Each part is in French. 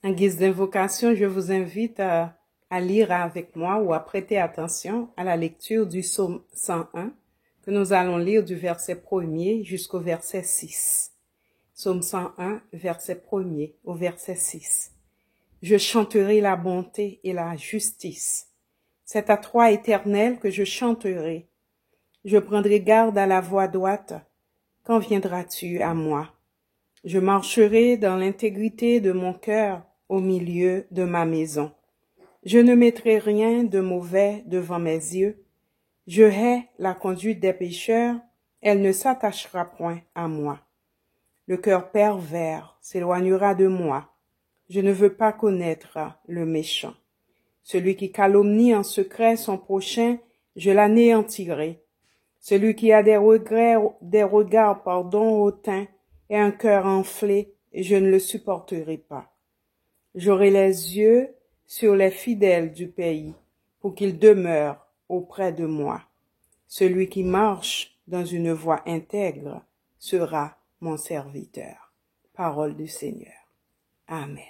En guise d'invocation, je vous invite à lire avec moi ou à prêter attention à la lecture du psaume 101 que nous allons lire du verset 1er jusqu'au verset 6. Psaume 101, verset 1er au verset 6. Je chanterai la bonté et la justice. C'est à toi, Éternel, que je chanterai. Je prendrai garde à la voie droite. Quand viendras-tu à moi? Je marcherai dans l'intégrité de mon cœur au milieu de ma maison. Je ne mettrai rien de mauvais devant mes yeux. Je hais la conduite des pécheurs, elle ne s'attachera point à moi. Le cœur pervers s'éloignera de moi. Je ne veux pas connaître le méchant. Celui qui calomnie en secret son prochain, je l'anéantirai. Celui qui a des regards hautains et un cœur enflé, je ne le supporterai pas. J'aurai les yeux sur les fidèles du pays, pour qu'ils demeurent auprès de moi. Celui qui marche dans une voie intègre sera mon serviteur. Parole du Seigneur. Amen.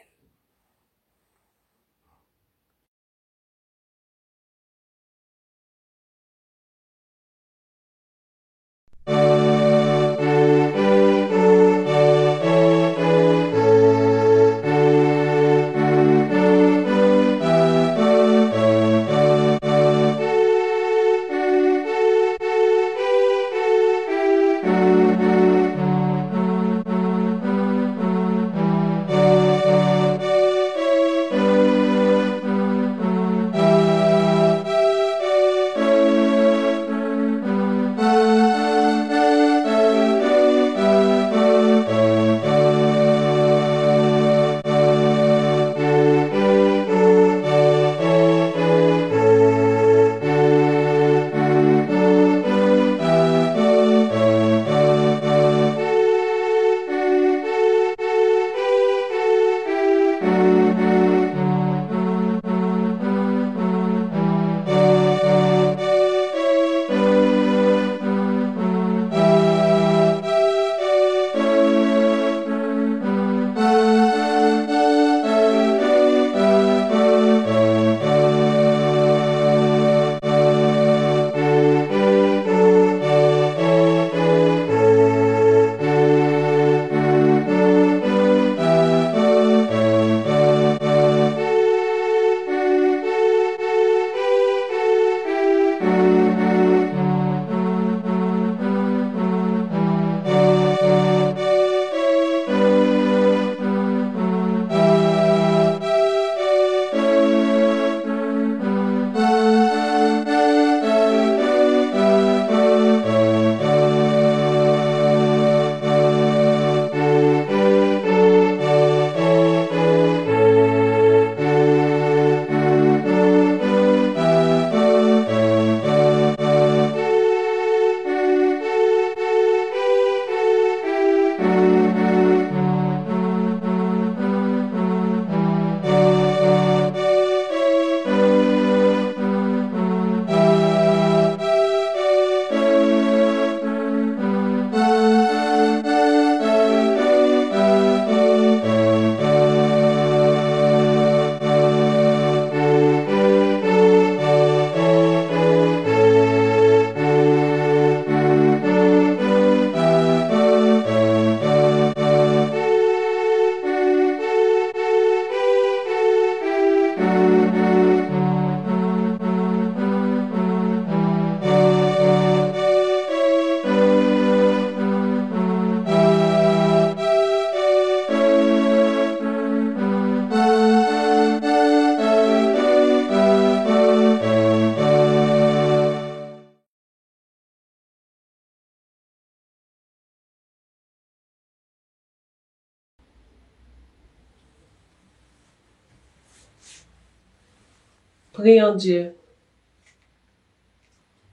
Prions Dieu.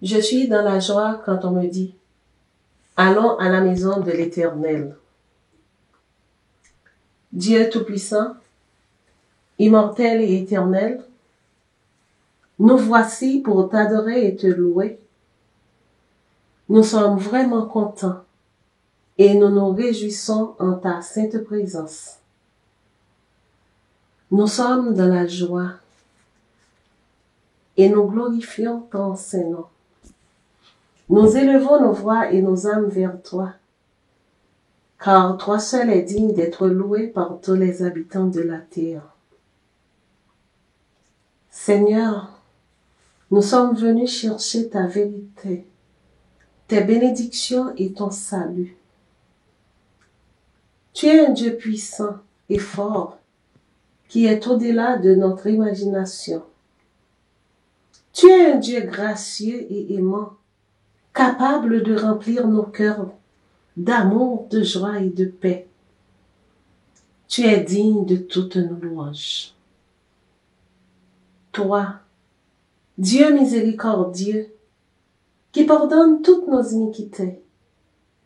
Je suis dans la joie quand on me dit « Allons à la maison de l'Éternel ». Dieu Tout-Puissant, immortel et éternel, nous voici pour t'adorer et te louer. Nous sommes vraiment contents et nous nous réjouissons en ta sainte présence. Nous sommes dans la joie et nous glorifions ton Saint-Nom. Nous élevons nos voix et nos âmes vers toi, car toi seul es digne d'être loué par tous les habitants de la terre. Seigneur, nous sommes venus chercher ta vérité, tes bénédictions et ton salut. Tu es un Dieu puissant et fort, qui est au-delà de notre imagination. Tu es un Dieu gracieux et aimant, capable de remplir nos cœurs d'amour, de joie et de paix. Tu es digne de toutes nos louanges. Toi, Dieu miséricordieux, qui pardonne toutes nos iniquités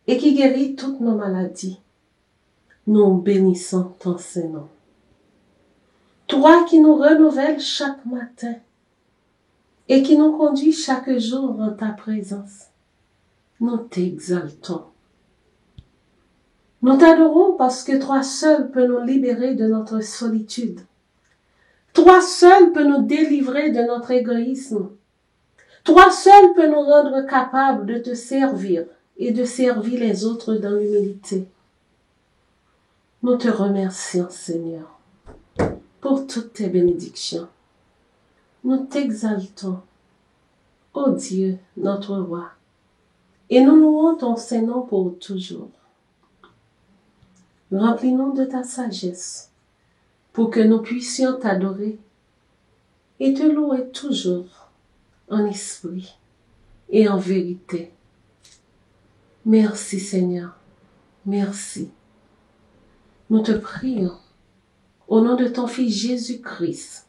et qui guérit toutes nos maladies, nous bénissons ton Saint-Nom. Toi qui nous renouvelles chaque matin et qui nous conduis chaque jour en ta présence, nous t'exaltons. Nous t'adorons parce que toi seul peux nous libérer de notre solitude. Toi seul peux nous délivrer de notre égoïsme. Toi seul peux nous rendre capables de te servir et de servir les autres dans l'humilité. Nous te remercions, Seigneur, pour toutes tes bénédictions. Nous t'exaltons, ô Dieu, notre roi, et nous louons ton Saint-Nom pour toujours. Remplis-nous de ta sagesse, pour que nous puissions t'adorer et te louer toujours en esprit et en vérité. Merci Seigneur, merci. Nous te prions au nom de ton Fils Jésus-Christ.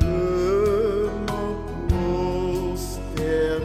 Humblement prosterné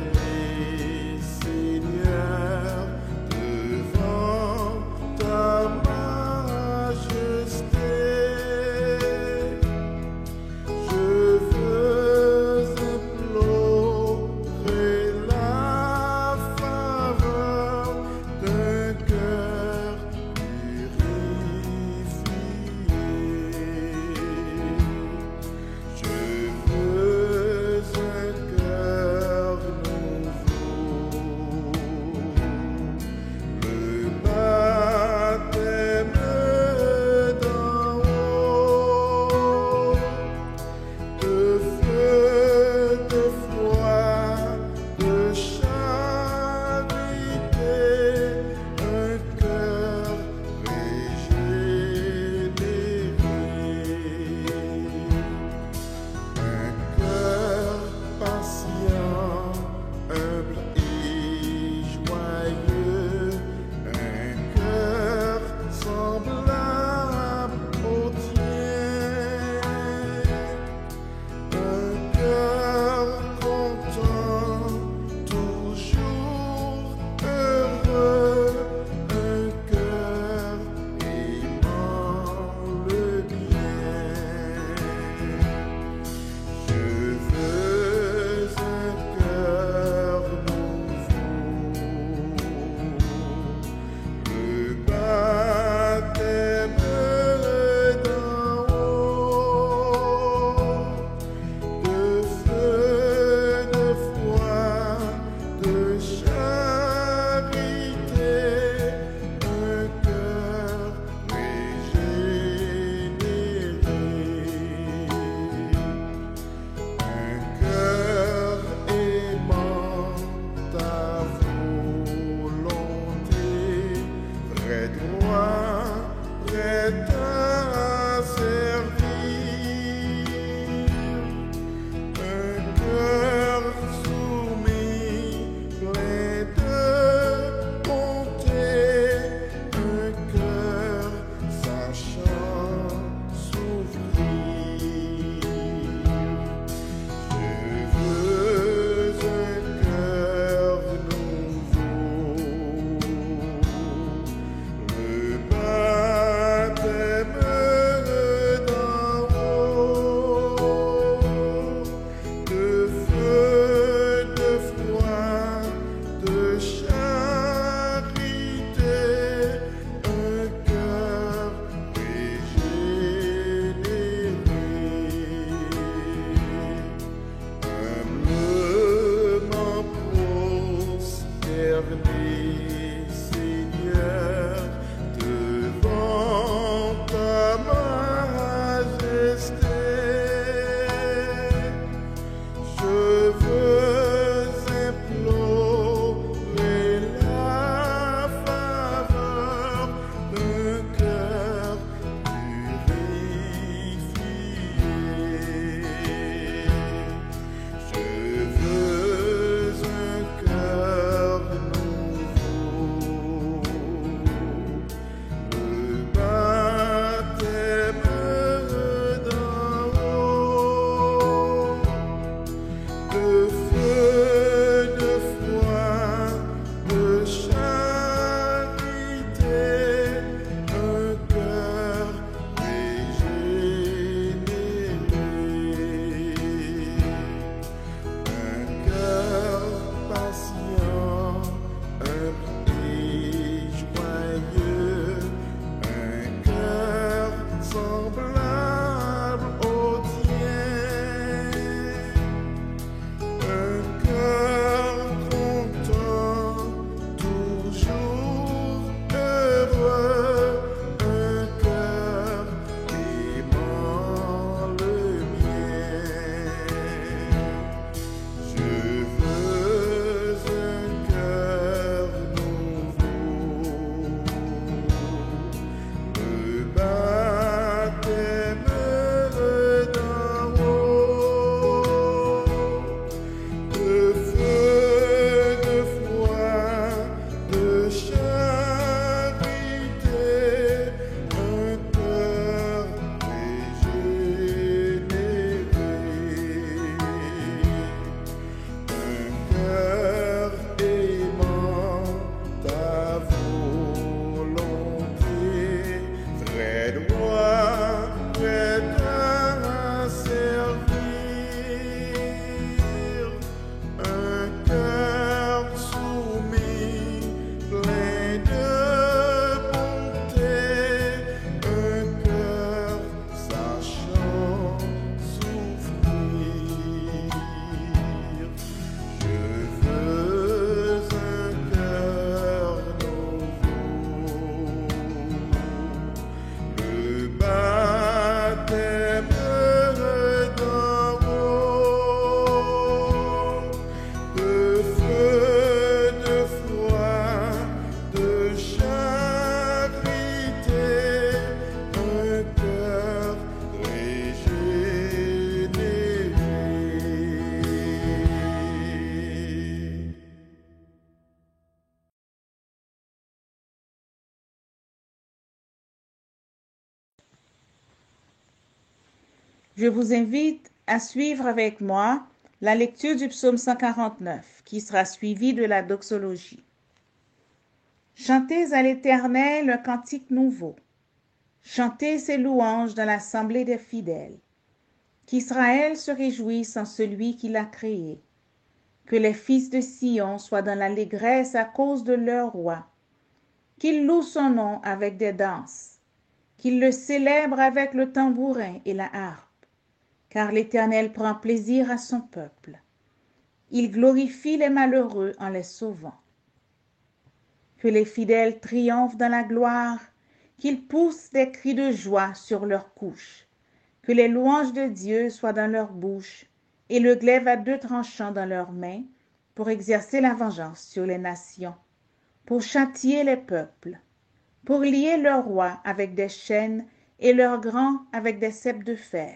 Je vous invite à suivre avec moi la lecture du psaume 149, qui sera suivie de la doxologie. Chantez à l'Éternel un cantique nouveau. Chantez ses louanges dans l'assemblée des fidèles. Qu'Israël se réjouisse en celui qui l'a créé. Que les fils de Sion soient dans l'allégresse à cause de leur roi. Qu'ils louent son nom avec des danses. Qu'ils le célèbrent avec le tambourin et la harpe. Car l'Éternel prend plaisir à son peuple. Il glorifie les malheureux en les sauvant. Que les fidèles triomphent dans la gloire, qu'ils poussent des cris de joie sur leurs couches. Que les louanges de Dieu soient dans leur bouche, et le glaive à deux tranchants dans leurs mains, pour exercer la vengeance sur les nations, pour châtier les peuples, pour lier leurs rois avec des chaînes et leurs grands avec des ceps de fer,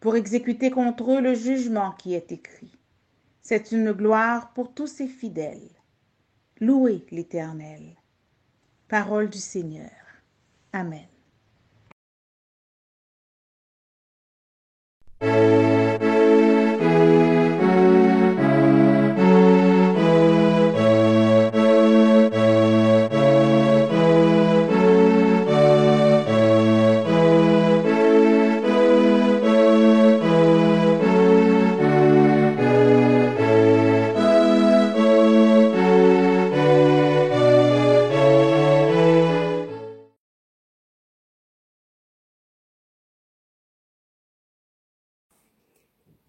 pour exécuter contre eux le jugement qui est écrit. C'est une gloire pour tous ses fidèles. Louez l'Éternel. Parole du Seigneur. Amen.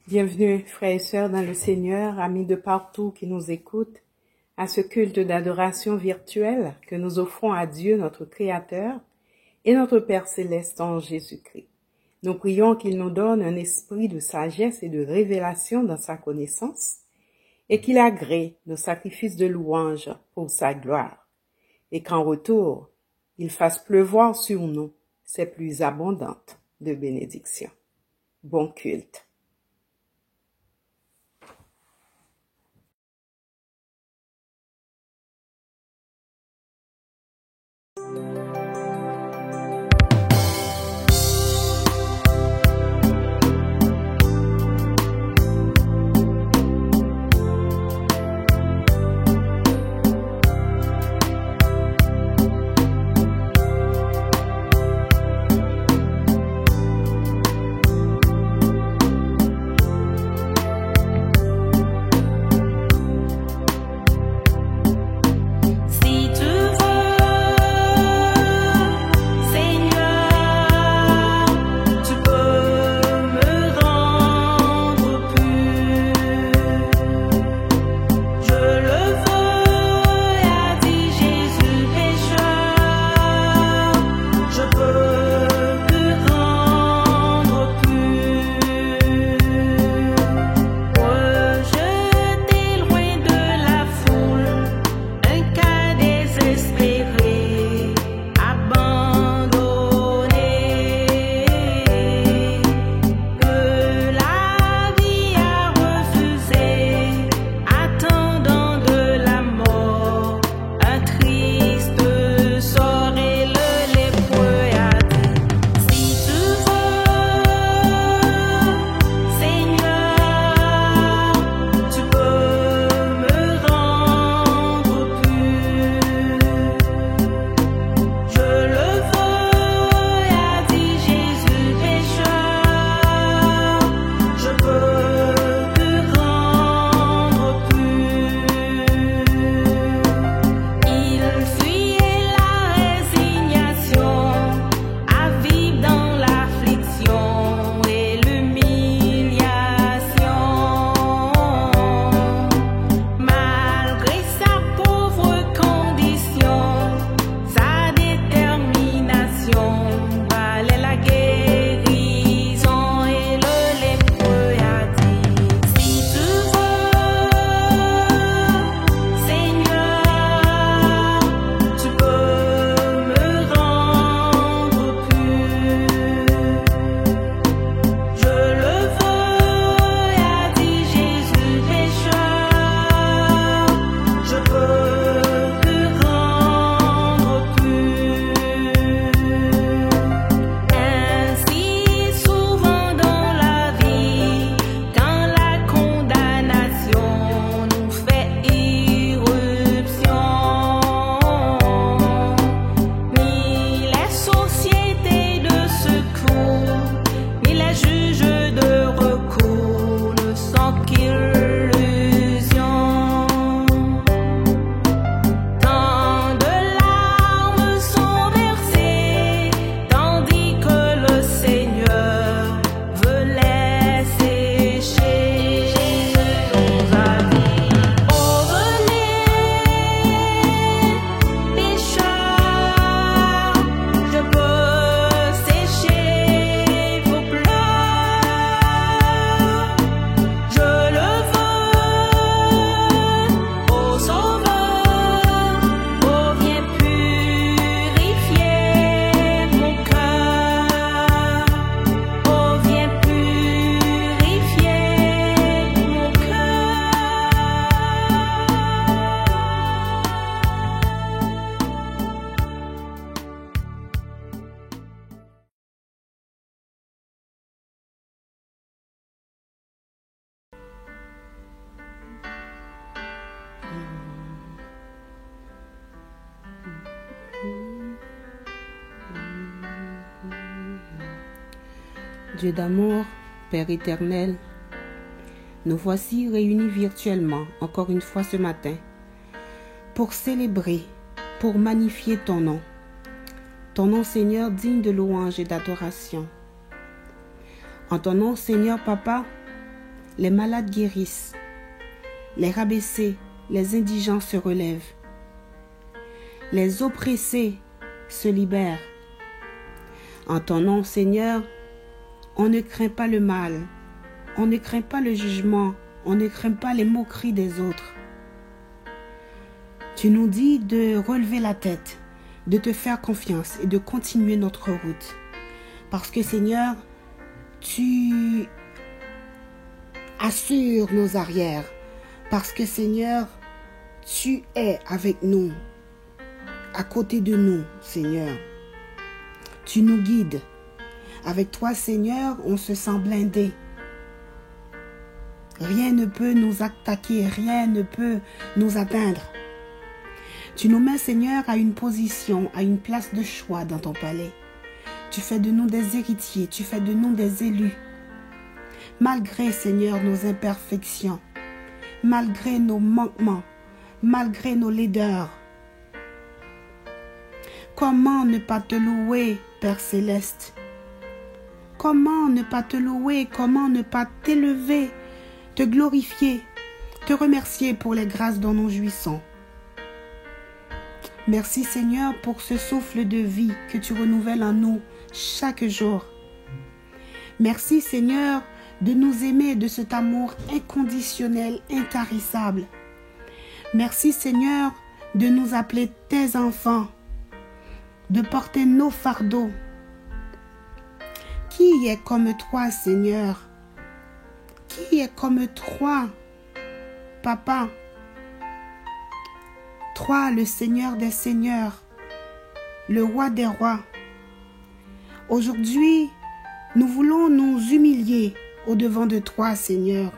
Bienvenue, frères et sœurs dans le Seigneur, amis de partout qui nous écoutent, à ce culte d'adoration virtuelle que nous offrons à Dieu, notre Créateur, et notre Père Céleste en Jésus-Christ. Nous prions qu'il nous donne un esprit de sagesse et de révélation dans sa connaissance, et qu'il agrée nos sacrifices de louange pour sa gloire, et qu'en retour, il fasse pleuvoir sur nous ses plus abondantes de bénédictions. Bon culte. Dieu d'amour, Père éternel, nous voici réunis virtuellement encore une fois ce matin pour célébrer, pour magnifier ton nom Seigneur digne de louange et d'adoration. En ton nom Seigneur Papa, les malades guérissent, les rabaissés, les indigents se relèvent, les oppressés se libèrent. En ton nom Seigneur, on ne craint pas le mal, on ne craint pas le jugement, on ne craint pas les moqueries des autres. Tu nous dis de relever la tête, de te faire confiance et de continuer notre route. Parce que Seigneur, tu assures nos arrières. Parce que Seigneur, tu es avec nous, à côté de nous, Seigneur. Tu nous guides. Avec toi, Seigneur, on se sent blindé. Rien ne peut nous attaquer, rien ne peut nous atteindre. Tu nous mets, Seigneur, à une position, à une place de choix dans ton palais. Tu fais de nous des héritiers, tu fais de nous des élus. Malgré, Seigneur, nos imperfections, malgré nos manquements, malgré nos laideurs. Comment ne pas te louer, Père Céleste? Comment ne pas te louer? Comment ne pas t'élever, te glorifier, te remercier pour les grâces dont nous jouissons? Merci Seigneur pour ce souffle de vie que tu renouvelles en nous chaque jour. Merci Seigneur de nous aimer de cet amour inconditionnel, intarissable. Merci Seigneur de nous appeler tes enfants, de porter nos fardeaux. Qui est comme toi Seigneur? Qui est comme toi, Papa? Toi, le Seigneur des Seigneurs, le Roi des Rois. Aujourd'hui, nous voulons nous humilier au-devant de toi, Seigneur,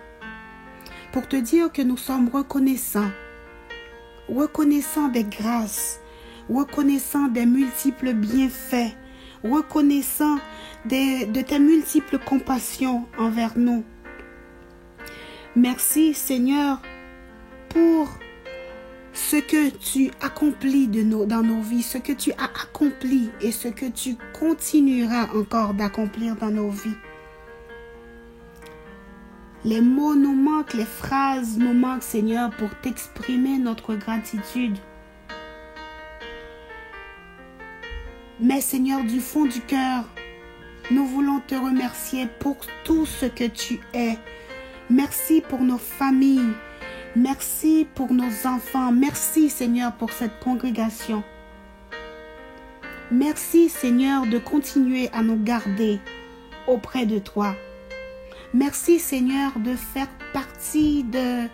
pour te dire que nous sommes reconnaissants des grâces, reconnaissants des multiples bienfaits, reconnaissants de tes multiples compassions envers nous. Merci, Seigneur, pour ce que tu accomplis dans nos vies, ce que tu as accompli et ce que tu continueras encore d'accomplir dans nos vies. Les mots nous manquent, les phrases nous manquent, Seigneur, pour t'exprimer notre gratitude. Mais Seigneur, du fond du cœur, nous voulons te remercier pour tout ce que tu es. Merci pour nos familles. Merci pour nos enfants. Merci Seigneur pour cette congrégation. Merci Seigneur de continuer à nous garder auprès de toi. Merci Seigneur de faire partie de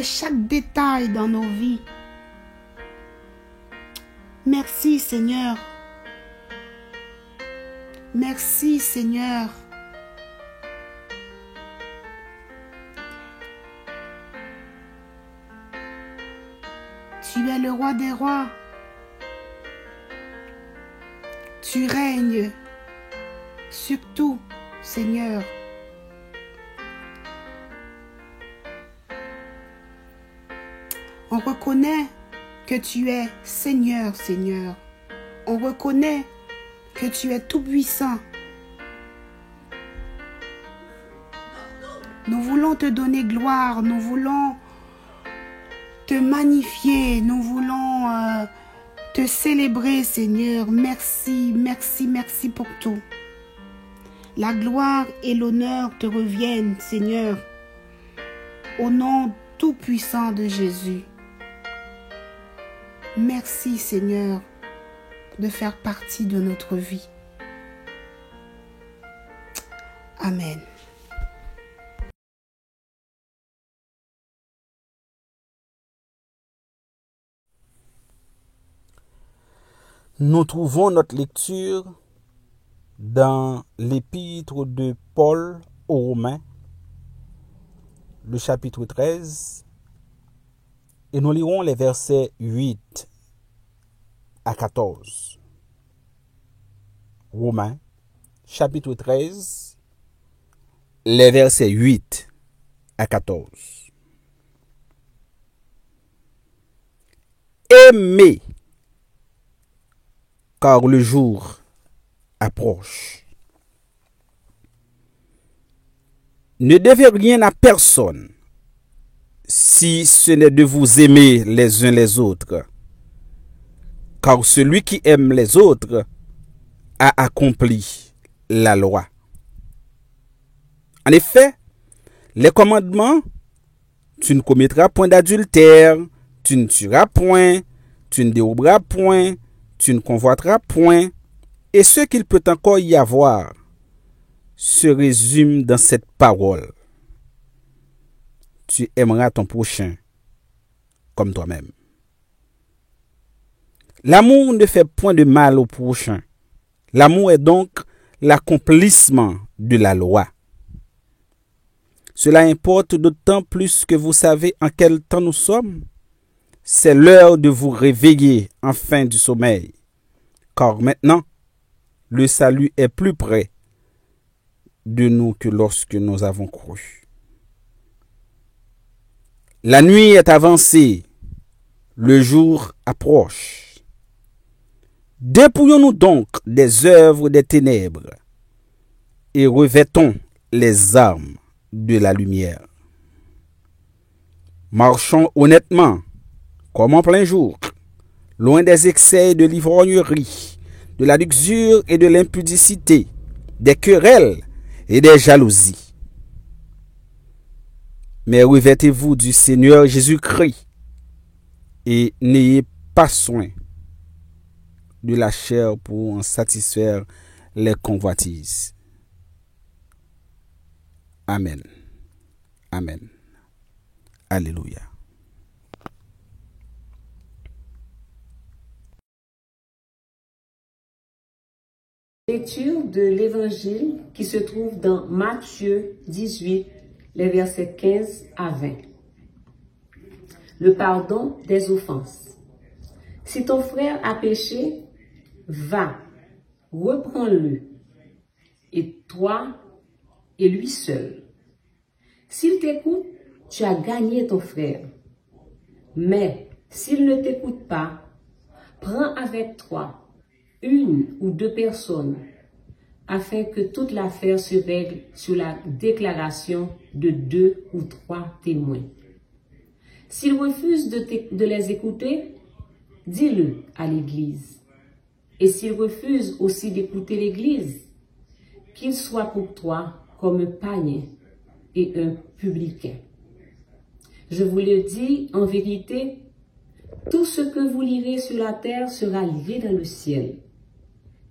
chaque détail dans nos vies. Merci Seigneur. Merci Seigneur. Tu es le roi des rois. Tu règnes sur tout, Seigneur. On reconnaît que tu es Seigneur, Seigneur. On reconnaît que tu es tout-puissant. Nous voulons te donner gloire, nous voulons te magnifier, nous voulons te célébrer, Seigneur. Merci, merci, merci pour tout. La gloire et l'honneur te reviennent, Seigneur, au nom tout-puissant de Jésus. Merci, Seigneur, de faire partie de notre vie. Amen. Nous trouvons notre lecture dans l'épître de Paul aux Romains, le chapitre 13, et nous lirons les versets 8 à 14. Romains, chapitre 13, les versets 8 à 14. Aimez, car le jour approche. Ne devez rien à personne si ce n'est de vous aimer les uns les autres, car celui qui aime les autres a accompli la loi. En effet, les commandements: tu ne commettras point d'adultère, tu ne tueras point, tu ne déroberas point, tu ne convoiteras point, et ce qu'il peut encore y avoir se résume dans cette parole: tu aimeras ton prochain comme toi-même. L'amour ne fait point de mal au prochain. L'amour est donc l'accomplissement de la loi. Cela importe d'autant plus que vous savez en quel temps nous sommes. C'est l'heure de vous réveiller enfin du sommeil, car maintenant, le salut est plus près de nous que lorsque nous avons cru. La nuit est avancée, le jour approche. Dépouillons-nous donc des œuvres des ténèbres et revêtons les armes de la lumière. Marchons honnêtement, comme en plein jour, loin des excès de l'ivrognerie, de la luxure et de l'impudicité, des querelles et des jalousies. Mais revêtez-vous du Seigneur Jésus-Christ et n'ayez pas soin de la chair pour en satisfaire les convoitises. Amen. Amen. Alléluia. Lecture de l'Évangile qui se trouve dans Matthieu 18, les versets 15 à 20. Le pardon des offenses. Si ton frère a péché, va, reprends-le, et toi et lui seul. S'il t'écoute, tu as gagné ton frère. Mais s'il ne t'écoute pas, prends avec toi une ou deux personnes, afin que toute l'affaire se règle sur la déclaration de 2 ou 3 témoins. S'il refuse de les écouter, dis-le à l'Église. Et s'il refuse aussi d'écouter l'Église, qu'il soit pour toi comme un païen et un publicain. Je vous le dis en vérité, tout ce que vous lirez sur la terre sera lié dans le ciel.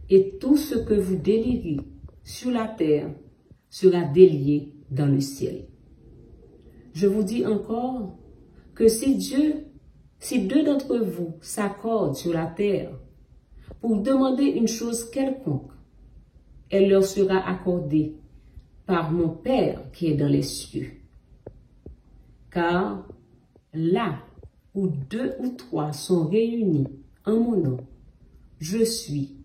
Et tout ce que vous délirez sur la terre sera délié dans le ciel. Je vous dis encore que si deux d'entre vous s'accordent sur la terre pour demander une chose quelconque, elle leur sera accordée par mon Père qui est dans les cieux. Car là où 2 ou 3 sont réunis en mon nom, je suis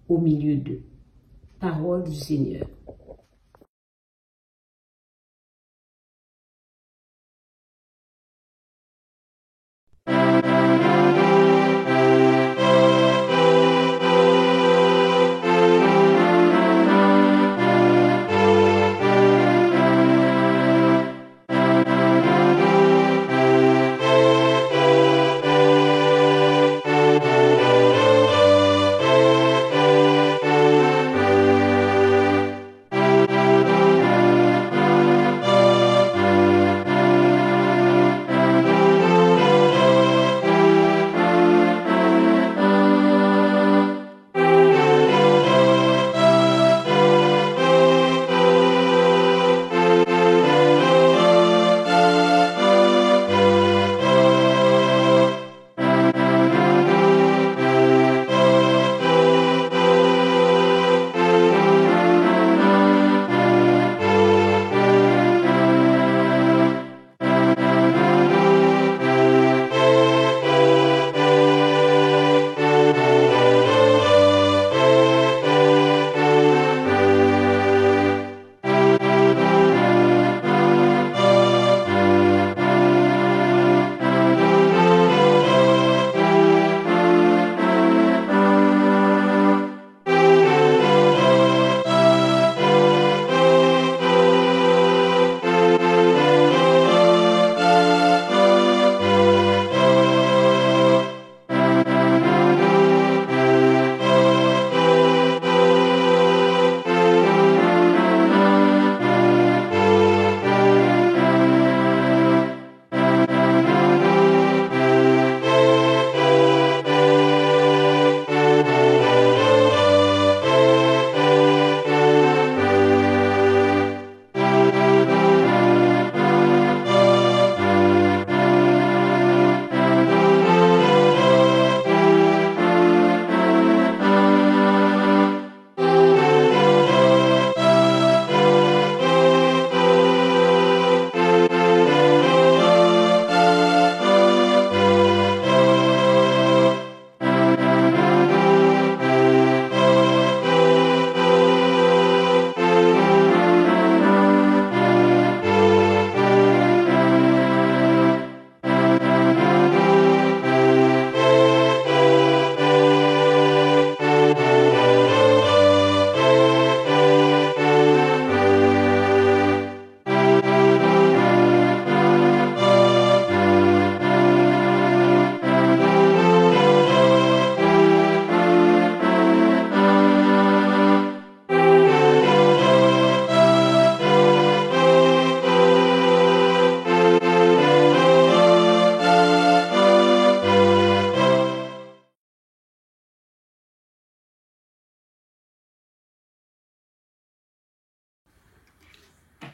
au milieu d'eux. Parole du Seigneur.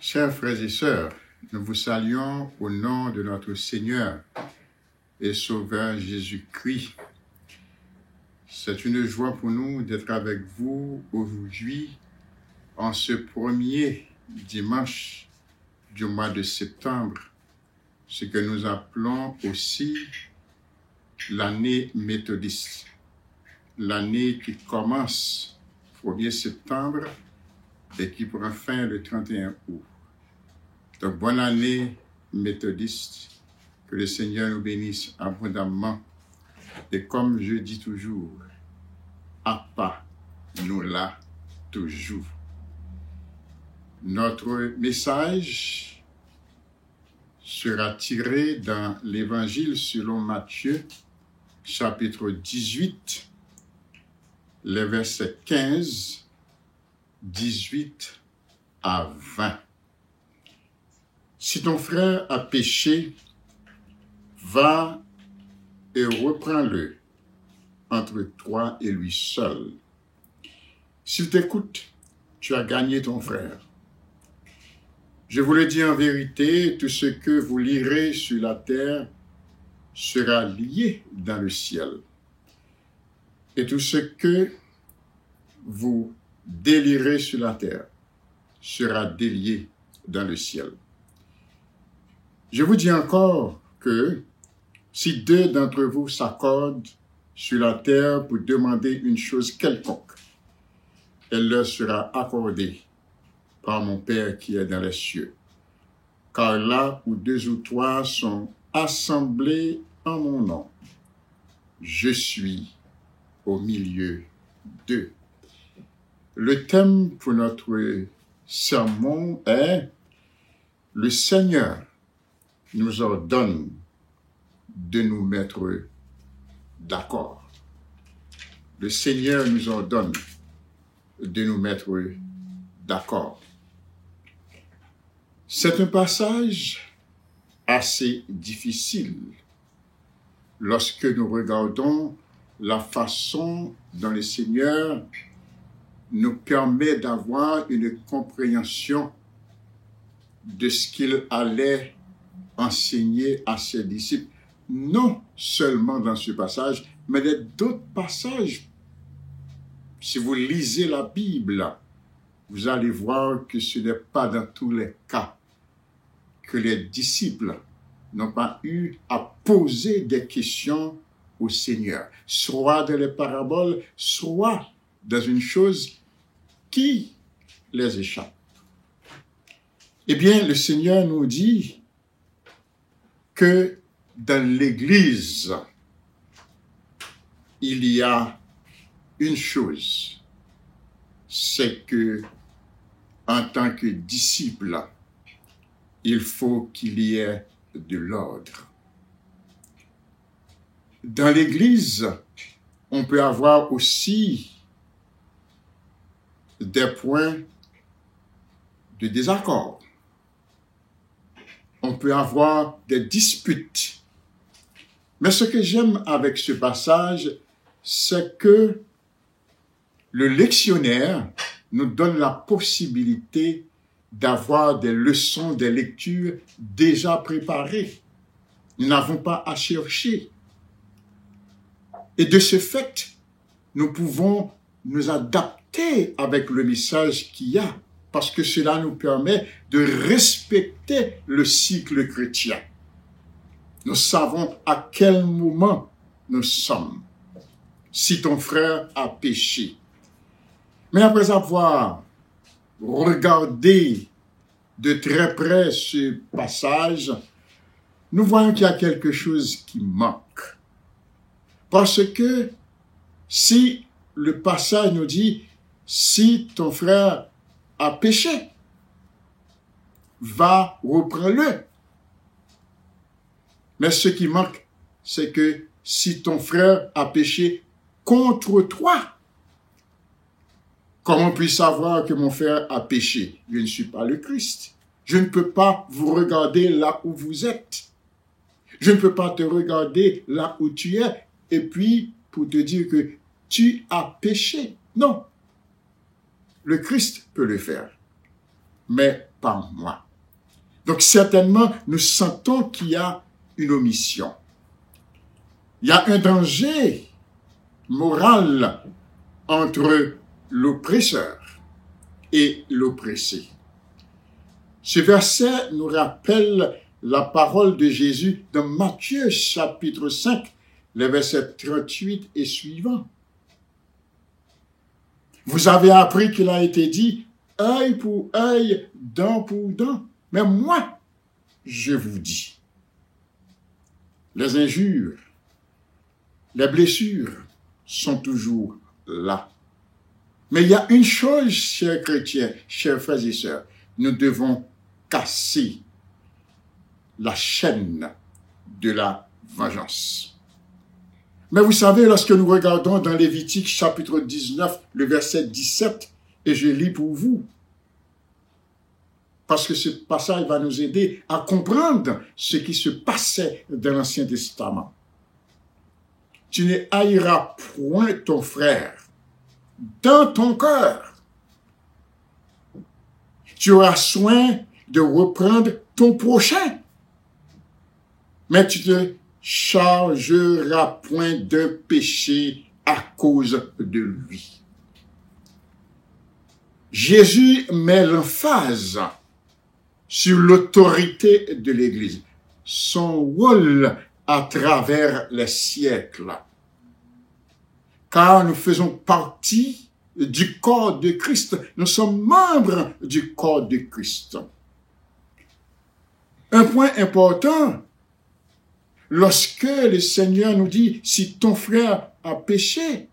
Chers frères et sœurs, nous vous saluons au nom de notre Seigneur et Sauveur Jésus-Christ. C'est une joie pour nous d'être avec vous aujourd'hui en ce premier dimanche du mois de septembre, ce que nous appelons aussi l'année méthodiste, l'année qui commence le 1er septembre et qui prend fin le 31 août. Donc, bonne année méthodiste, que le Seigneur nous bénisse abondamment. Et comme je dis toujours, à pas nous là toujours. Notre message sera tiré dans l'Évangile selon Matthieu, chapitre 18, les versets 15, 18 à 20. Si ton frère a péché, va et reprends-le entre toi et lui seul. S'il t'écoute, tu as gagné ton frère. Je vous le dis en vérité, tout ce que vous lirez sur la terre sera lié dans le ciel. Et tout ce que vous délirez sur la terre sera délié dans le ciel. Je vous dis encore que si deux d'entre vous s'accordent sur la terre pour demander une chose quelconque, elle leur sera accordée par mon Père qui est dans les cieux. Car là où deux ou trois sont assemblés en mon nom, je suis au milieu d'eux. Le thème pour notre sermon est « Le Seigneur nous ordonne de nous mettre d'accord. » Le Seigneur nous ordonne de nous mettre d'accord. C'est un passage assez difficile lorsque nous regardons la façon dont le Seigneur nous permet d'avoir une compréhension de ce qu'il allait enseigner à ses disciples, non seulement dans ce passage, mais dans d'autres passages. Si vous lisez la Bible, vous allez voir que ce n'est pas dans tous les cas que les disciples n'ont pas eu à poser des questions au Seigneur, soit dans les paraboles, soit dans une chose qui les échappe. Eh bien, le Seigneur nous dit que dans l'Église, il y a une chose, c'est que en tant que disciple, il faut qu'il y ait de l'ordre. Dans l'Église, on peut avoir aussi des points de désaccord. On peut avoir des disputes. Mais ce que j'aime avec ce passage, c'est que le lectionnaire nous donne la possibilité d'avoir des leçons, des lectures déjà préparées. Nous n'avons pas à chercher. Et de ce fait, nous pouvons nous adapter avec le message qu'il y a, parce que cela nous permet de respecter le cycle chrétien. Nous savons à quel moment nous sommes. Si ton frère a péché. Mais après avoir regardé de très près ce passage, nous voyons qu'il y a quelque chose qui manque. Parce que si le passage nous dit, si ton frère a péché, va, reprends-le. Mais ce qui manque, c'est que si ton frère a péché contre toi, comment puis-je savoir que mon frère a péché? Je ne suis pas le Christ. Je ne peux pas vous regarder là où vous êtes. Je ne peux pas te regarder là où tu es et puis pour te dire que tu as péché. Non. Le Christ peut le faire. mais pas moi. Donc certainement, nous sentons qu'il y a une omission. Il y a un danger moral entre l'oppresseur et l'oppressé. Ce verset nous rappelle la parole de Jésus dans Matthieu chapitre 5, les versets 38 et suivants. Vous avez appris qu'il a été dit œil pour œil, dent pour dent. Mais moi, je vous dis, les injures, les blessures sont toujours là. Mais il y a une chose, chers chrétiens, chers frères et sœurs, nous devons casser la chaîne de la vengeance. Mais vous savez, lorsque nous regardons dans Lévitique chapitre 19, le verset 17, et je lis pour vous, parce que ce passage va nous aider à comprendre ce qui se passait dans l'Ancien Testament. Tu ne haïras point ton frère dans ton cœur. Tu auras soin de reprendre ton prochain, mais tu te chargeras point d'un péché à cause de lui. Jésus met l'emphase sur l'autorité de l'Église, son rôle à travers les siècles. Car nous faisons partie du corps de Christ, nous sommes membres du corps de Christ. Un point important, lorsque le Seigneur nous dit, si ton frère a péché,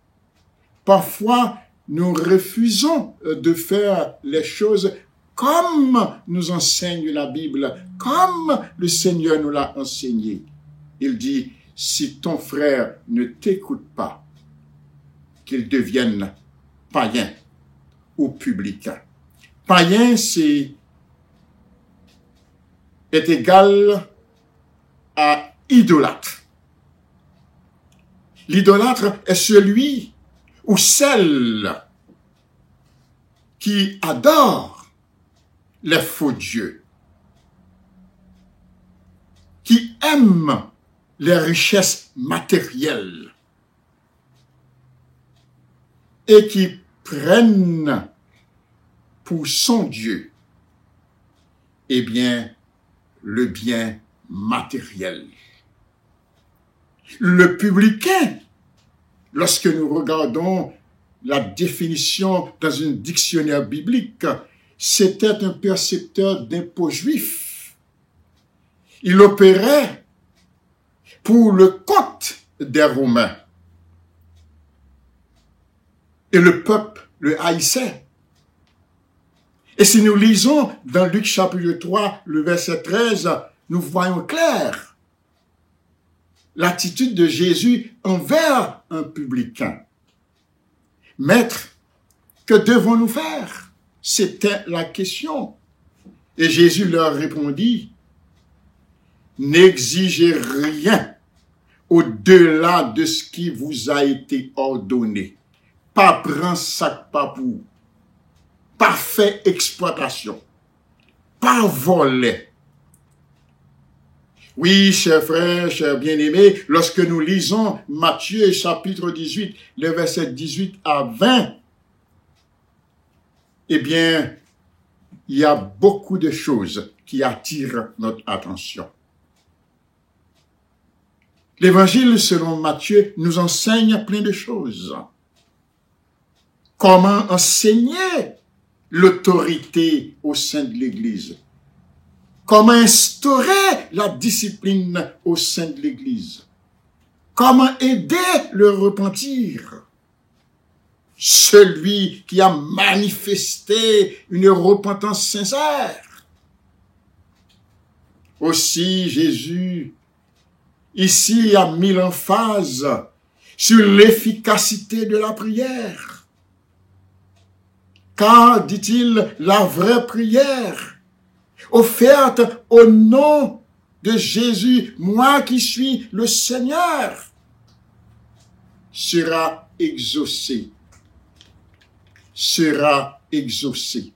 parfois nous refusons de faire les choses comme nous enseigne la Bible, comme le Seigneur nous l'a enseigné. Il dit, si ton frère ne t'écoute pas, qu'il devienne païen ou publicain. Païen, est égal à idolâtre. L'idolâtre est celui ou celle qui adore les faux dieux, qui aime les richesses matérielles et qui prennent pour son Dieu, eh bien, le bien matériel. Le publicain, lorsque nous regardons la définition dans un dictionnaire biblique, c'était un percepteur d'impôts juifs. Il opérait pour le compte des Romains. Et le peuple le haïssait. Et si nous lisons dans Luc chapitre 3, le verset 13, nous voyons clair l'attitude de Jésus envers un publicain. Maître, que devons-nous faire? C'était la question. Et Jésus leur répondit, n'exigez rien au-delà de ce qui vous a été ordonné. Pas prendre sac papou, pas fait exploitation, pas voler. Oui, chers frères, chers bien-aimés, lorsque nous lisons Matthieu chapitre 18, les versets 18 à 20, eh bien, il y a beaucoup de choses qui attirent notre attention. L'évangile selon Matthieu nous enseigne plein de choses. Comment enseigner l'autorité au sein de l'Église? Comment instaurer la discipline au sein de l'Église? Comment aider le repentir? Celui qui a manifesté une repentance sincère. Aussi, Jésus, ici, a mis l'emphase sur l'efficacité de la prière. Car, dit-il, la vraie prière, offerte au nom de Jésus, moi qui suis le Seigneur, sera exaucée. Sera exaucée.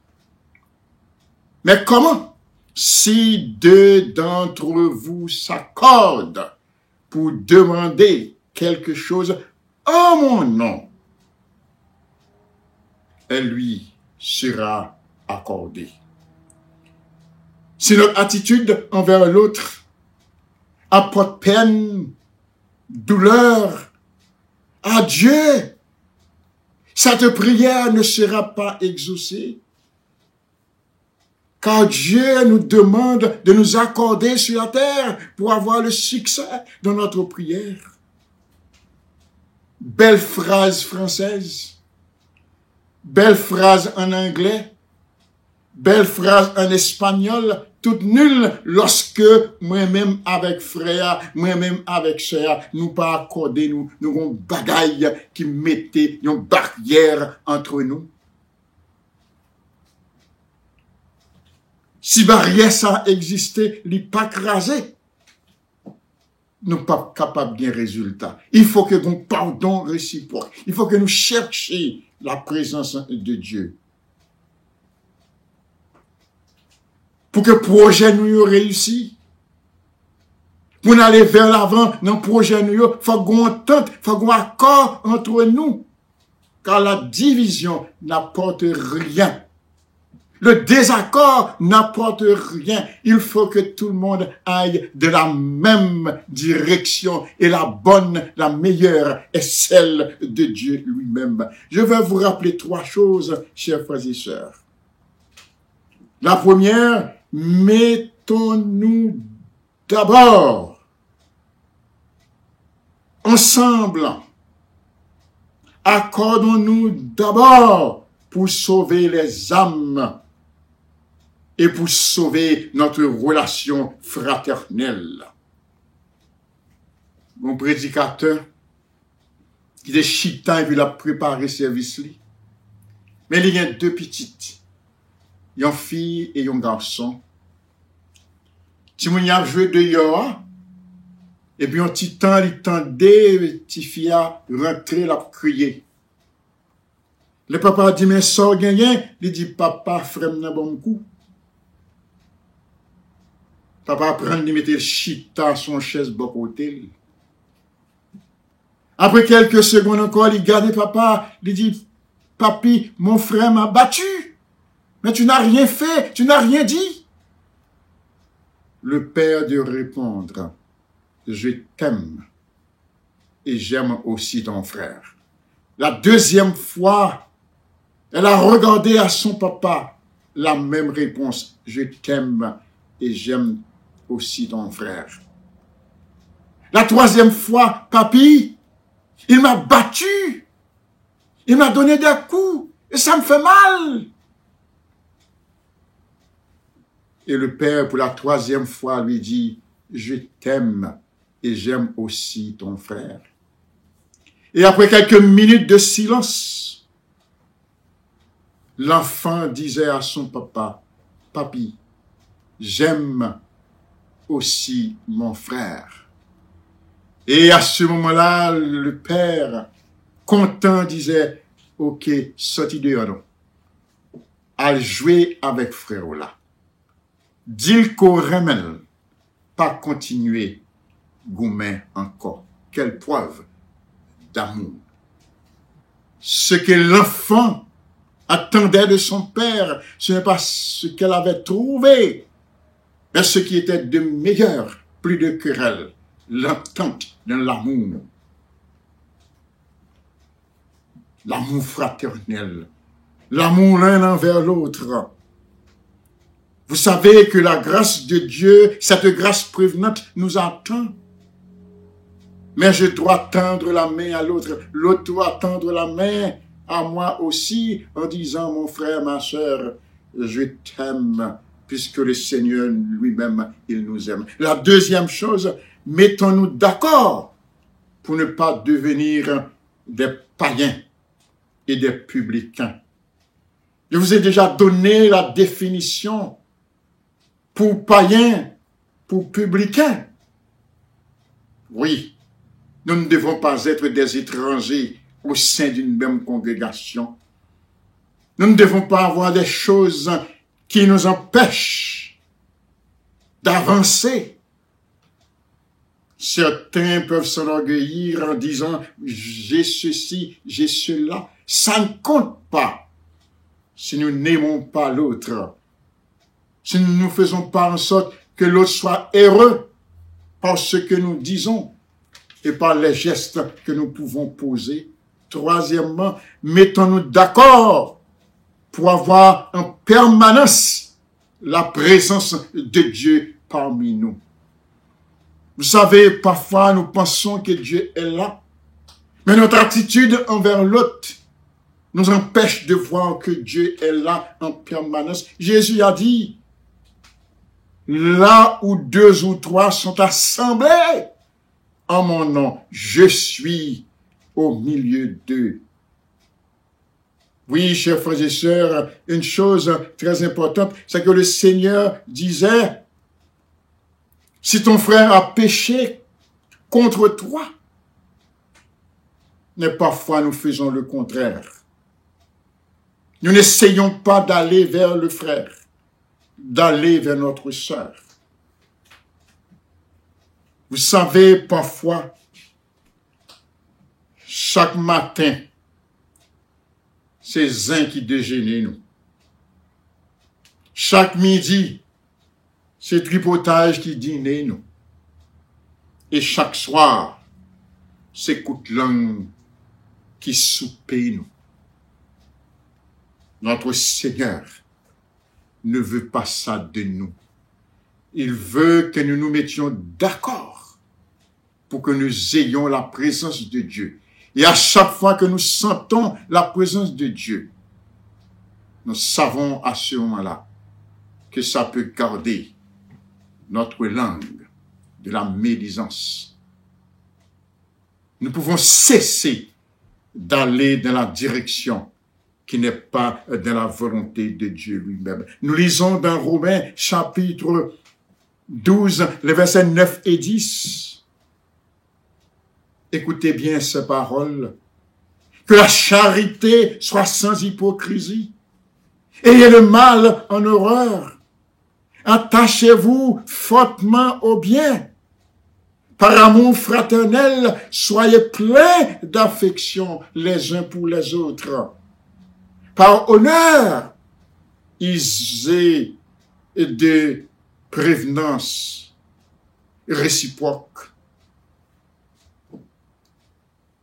Mais comment? Si deux d'entre vous s'accordent pour demander quelque chose en mon nom, elle lui sera accordée. Si notre attitude envers l'autre apporte peine, douleur à Dieu, cette prière ne sera pas exaucée. Car Dieu nous demande de nous accorder sur la terre pour avoir le succès dans notre prière. Belle phrase française, belle phrase en anglais, belle phrase en espagnol, toute nulle lorsque moi-même avec frère, moi-même avec sœur, nous pas accorder nous avons bagaille qui mettait une barrière entre nous. Si barrière ça existait, il n'est pas crasé. Nous pas capables d'un résultat. Il faut que nous pardon réciproque. Il faut que nous cherchions la présence de Dieu. Pour que le projet nous réussisse. Pour aller vers l'avant dans le projet nous, il faut qu'on entente, il faut qu'on accord entre nous. Car la division n'apporte rien. Le désaccord n'apporte rien. Il faut que tout le monde aille de la même direction. Et la bonne, la meilleure est celle de Dieu lui-même. Je vais vous rappeler 3 choses, chers frères et sœurs. La première, mettons-nous d'abord ensemble. Accordons-nous d'abord pour sauver les âmes et pour sauver notre relation fraternelle. Mon prédicateur, qui est chitant, il a préparé service li. Mais il y a 2 petites, une fille et un garçon. Si on y a joué dehors, et puis un petit temps, il tendait, petit fille a rentré, la crier. Le papa dit, mais ça, gagné, il dit, papa, frère, n'a bon coup. Papa prend, il mettait le chita, son chaise, bon côté. Après quelques secondes encore, il garde papa, il dit, papi, mon frère m'a battu. Mais tu n'as rien fait, tu n'as rien dit. Le père de répondre, je t'aime et j'aime aussi ton frère. La deuxième fois, elle a regardé à son papa la même réponse, je t'aime et j'aime aussi ton frère. La troisième fois, papi, il m'a battu, il m'a donné des coups et ça me fait mal. Et le père, pour la troisième fois, lui dit, je t'aime et j'aime aussi ton frère. Et après quelques minutes de silence, l'enfant disait à son papa, papi, j'aime aussi mon frère. Et à ce moment-là, le père, content, disait, ok, sorti dehors, à jouer avec frère là. Dis qu'on remèle, pas continuer, gourmet encore. Quelle preuve d'amour. Ce que l'enfant attendait de son père, ce n'est pas ce qu'elle avait trouvé, mais ce qui était de meilleur, plus de querelle, l'entente dans l'amour. L'amour fraternel, l'amour l'un envers l'autre. Vous savez que la grâce de Dieu, cette grâce prévenante, nous attend. Mais je dois tendre la main à l'autre. L'autre doit tendre la main à moi aussi en disant, mon frère, ma sœur, je t'aime, puisque le Seigneur lui-même, il nous aime. La deuxième chose, mettons-nous d'accord pour ne pas devenir des païens et des publicains. Je vous ai déjà donné la définition pour païens, pour publicains. Oui, nous ne devons pas être des étrangers au sein d'une même congrégation. Nous ne devons pas avoir des choses qui nous empêchent d'avancer. Certains peuvent s'enorgueillir en disant « j'ai ceci, j'ai cela ». Ça ne compte pas si nous n'aimons pas l'autre. Si nous ne faisons pas en sorte que l'autre soit heureux par ce que nous disons et par les gestes que nous pouvons poser. Troisièmement, mettons-nous d'accord pour avoir en permanence la présence de Dieu parmi nous. Vous savez, parfois nous pensons que Dieu est là, mais notre attitude envers l'autre nous empêche de voir que Dieu est là en permanence. Jésus a dit, là où 2 ou 3 sont assemblés en mon nom, je suis au milieu d'eux. Oui, chers frères et sœurs, une chose très importante, c'est que le Seigneur disait, si ton frère a péché contre toi, mais parfois nous faisons le contraire. Nous n'essayons pas d'aller vers le frère, d'aller vers notre sœur. Vous savez, parfois, chaque matin, c'est Zin qui déjeunait nous. Chaque midi, c'est Tripotage qui dînait nous. Et chaque soir, c'est Coutlang qui soupait nous. Notre Seigneur ne veut pas ça de nous. Il veut que nous nous mettions d'accord pour que nous ayons la présence de Dieu. Et à chaque fois que nous sentons la présence de Dieu, nous savons à ce moment-là que ça peut garder notre langue de la médisance. Nous pouvons cesser d'aller dans la direction qui n'est pas dans la volonté de Dieu lui-même. Nous lisons dans Romains chapitre 12, les versets 9 et 10. Écoutez bien ces paroles. Que la charité soit sans hypocrisie. Ayez le mal en horreur. Attachez-vous fortement au bien. Par amour fraternel, soyez pleins d'affection les uns pour les autres. Par honneur, usez de prévenance réciproque.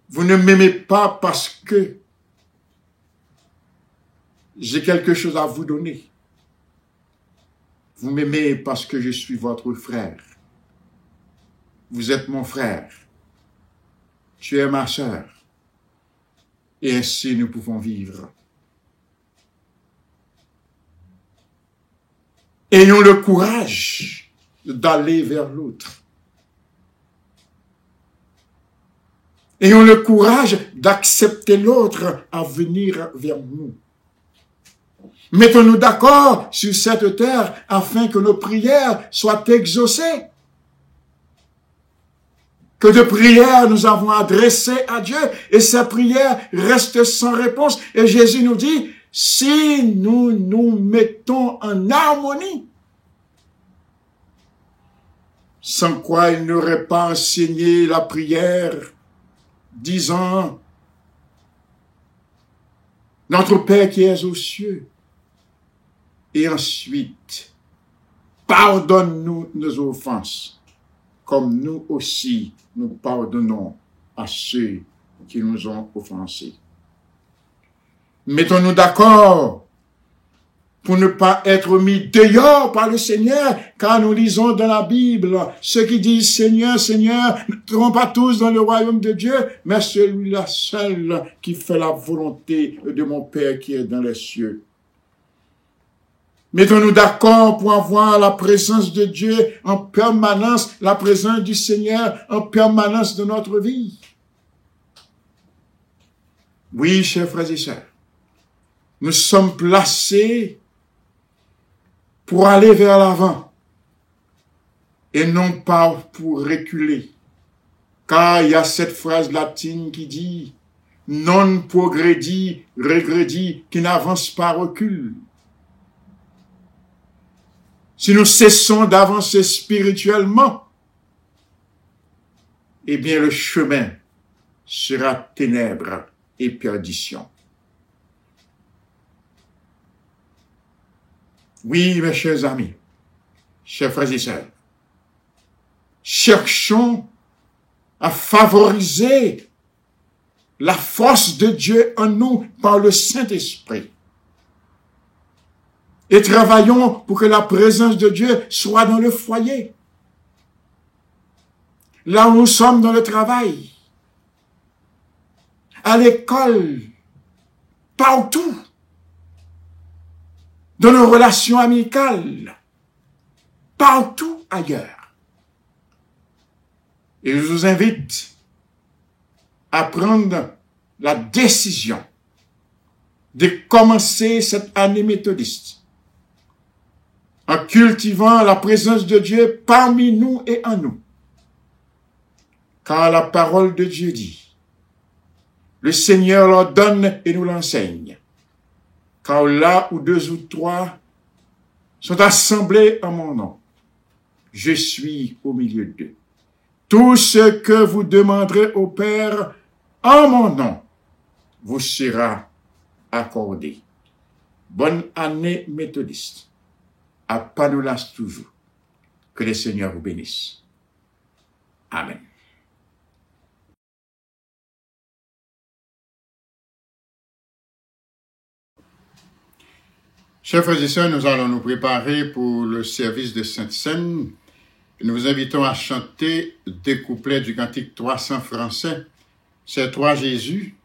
Vous ne m'aimez pas parce que j'ai quelque chose à vous donner. Vous m'aimez parce que je suis votre frère. Vous êtes mon frère. Tu es ma sœur. Et ainsi nous pouvons vivre. Ayons le courage d'aller vers l'autre. Ayons le courage d'accepter l'autre à venir vers nous. Mettons-nous d'accord sur cette terre afin que nos prières soient exaucées. Que de prières nous avons adressées à Dieu et ces prières restent sans réponse. Et Jésus nous dit, si nous nous mettons en harmonie, sans quoi il n'aurait pas enseigné la prière, disant, notre Père qui es aux cieux, et ensuite, pardonne-nous nos offenses, comme nous aussi nous pardonnons à ceux qui nous ont offensés. Mettons-nous d'accord pour ne pas être mis dehors par le Seigneur, car nous lisons dans la Bible, ceux qui disent Seigneur, Seigneur, ne seront pas tous dans le royaume de Dieu, mais celui-là seul qui fait la volonté de mon Père qui est dans les cieux. Mettons-nous d'accord pour avoir la présence de Dieu en permanence, la présence du Seigneur en permanence de notre vie. Oui, chers frères et sœurs, nous sommes placés pour aller vers l'avant et non pas pour reculer. Car il y a cette phrase latine qui dit « non progredi, regredi » qui n'avance pas recule. si nous cessons d'avancer spirituellement, eh bien le chemin sera ténèbres et perdition. Oui, mes chers amis, chers frères et sœurs, cherchons à favoriser la force de Dieu en nous par le Saint-Esprit. Et travaillons pour que la présence de Dieu soit dans le foyer. Là où nous sommes dans le travail, à l'école, partout, dans nos relations amicales, partout ailleurs. Et je vous invite à prendre la décision de commencer cette année méthodiste en cultivant la présence de Dieu parmi nous et en nous. Car la parole de Dieu dit, le Seigneur leur donne et nous l'enseigne. Car là où 2 ou 3 sont assemblés en mon nom, je suis au milieu d'eux. Tout ce que vous demanderez au Père en mon nom vous sera accordé. Bonne année méthodiste. À Panolas toujours. Que le Seigneur vous bénisse. Amen. Chers frères et sœurs, nous allons nous préparer pour le service de Sainte Seine. Nous vous invitons à chanter des couplets du cantique 300 français. C'est toi, Jésus,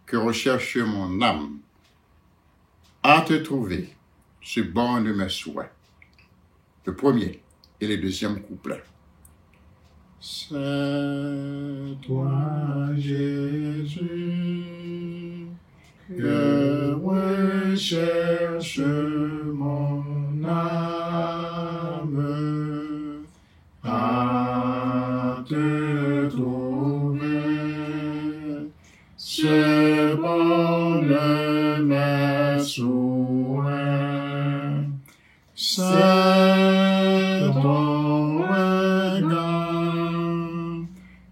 que recherche mon âme. À te trouver, ce bon de mes souhaits. Le premier et le deuxième couplet. C'est toi, Jésus, que recherche mon âme. À te trouver, ce bon de mes souhaits. C'est ton regard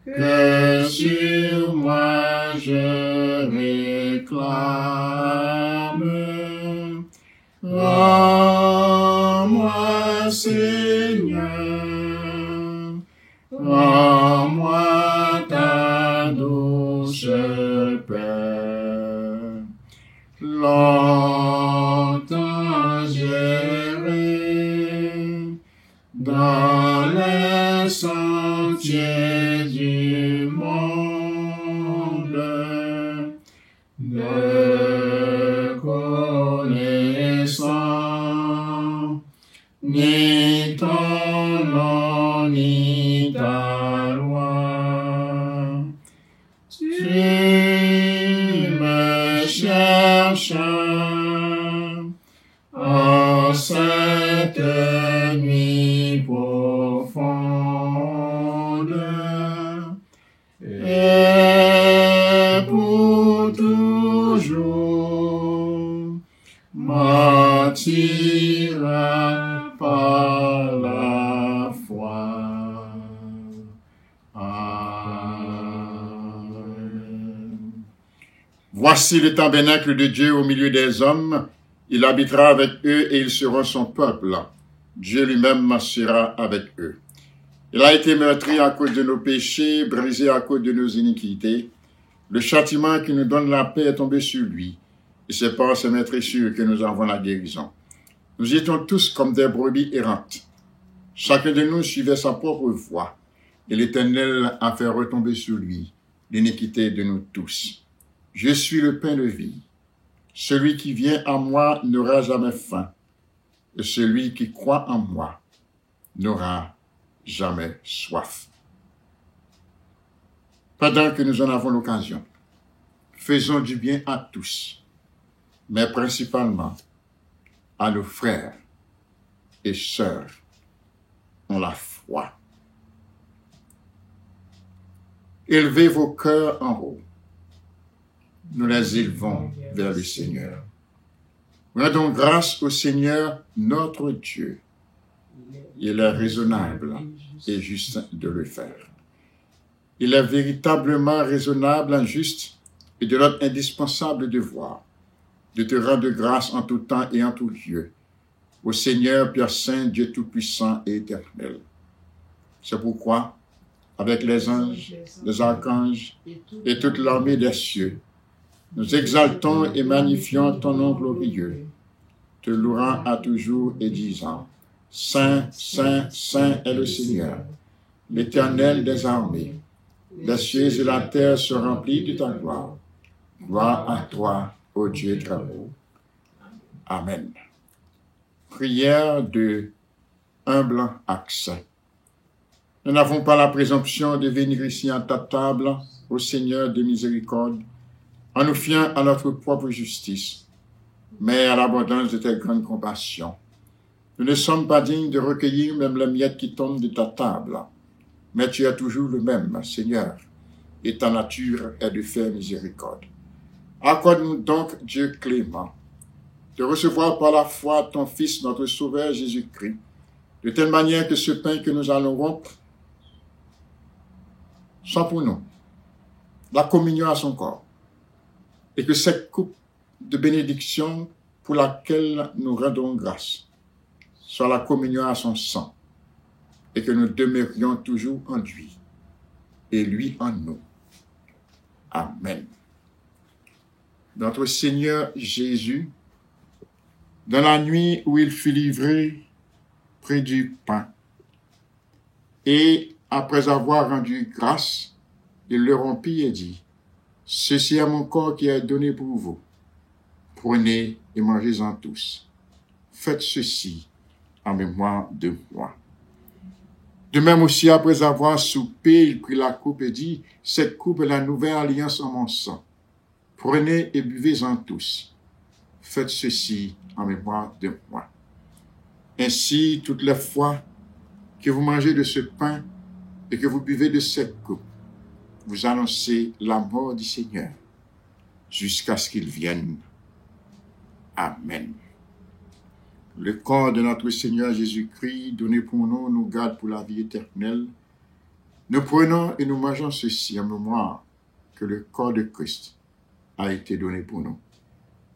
que sur moi je réclame. Rends-moi, Seigneur, rends-moi ta douce paix. Longtemps j'irai dans les sentiers du monde, ne connaissant ni ton nom ni ta loi. Tu me cherches en cette nuit profonde et pour toujours m'attira par la foi. Amen. Voici le tabernacle de Dieu au milieu des hommes. Il habitera avec eux et ils seront son peuple. Dieu lui-même sera avec eux. Il a été meurtri à cause de nos péchés, brisé à cause de nos iniquités. Le châtiment qui nous donne la paix est tombé sur lui. Et c'est par ses maîtressures que nous avons la guérison. Nous étions tous comme des brebis errantes. Chacun de nous suivait sa propre voie. Et l'Éternel a fait retomber sur lui l'iniquité de nous tous. Je suis le pain de vie. Celui qui vient à moi n'aura jamais faim. Et celui qui croit en moi n'aura jamais soif. Pendant que nous en avons l'occasion, faisons du bien à tous, mais principalement à nos frères et sœurs en la foi. Élevez vos cœurs en haut. Nous les élevons vers le Seigneur. Rendons grâce au Seigneur notre Dieu. Il est raisonnable et juste de le faire. Il est véritablement raisonnable, juste et de notre indispensable devoir de te rendre grâce en tout temps et en tout lieu, au Seigneur, Père Saint, Dieu Tout-Puissant et Éternel. C'est pourquoi, avec les anges, les archanges et toute l'armée des cieux, nous exaltons et magnifions ton nom glorieux, te louant à toujours et disant, Saint, Saint, Saint est le Seigneur, l'Éternel des armées. Les cieux et la terre sont remplis de ta gloire. Gloire à toi, ô Dieu très haut. Amen. Prière de humble accès. Nous n'avons pas la présomption de venir ici à ta table, ô Seigneur de miséricorde, en nous fiant à notre propre justice, mais à l'abondance de tes grandes compassions. Nous ne sommes pas dignes de recueillir même les miettes qui tombent de ta table, mais tu es toujours le même, Seigneur, et ta nature est de faire miséricorde. Accorde-nous donc, Dieu clément, de recevoir par la foi ton Fils, notre Sauveur Jésus-Christ, de telle manière que ce pain que nous allons rompre soit pour nous la communion à son corps, et que cette coupe de bénédiction pour laquelle nous rendons grâce soit la communion à son sang, et que nous demeurions toujours en lui, et lui en nous. Amen. Notre Seigneur Jésus, dans la nuit où il fut livré près du pain, et après avoir rendu grâce, il le rompit et dit, « Ceci est mon corps qui est donné pour vous. Prenez et mangez-en tous. Faites ceci en mémoire de moi. » De même aussi, après avoir soupé, il prit la coupe et dit, « Cette coupe est la nouvelle alliance en mon sang. Prenez et buvez-en tous. Faites ceci en mémoire de moi. » Ainsi, toutes les fois que vous mangez de ce pain et que vous buvez de cette coupe, vous annoncez la mort du Seigneur jusqu'à ce qu'il vienne. Amen. Le corps de notre Seigneur Jésus-Christ, donné pour nous, nous garde pour la vie éternelle. Nous prenons et nous mangeons ceci en mémoire que le corps de Christ a été donné pour nous.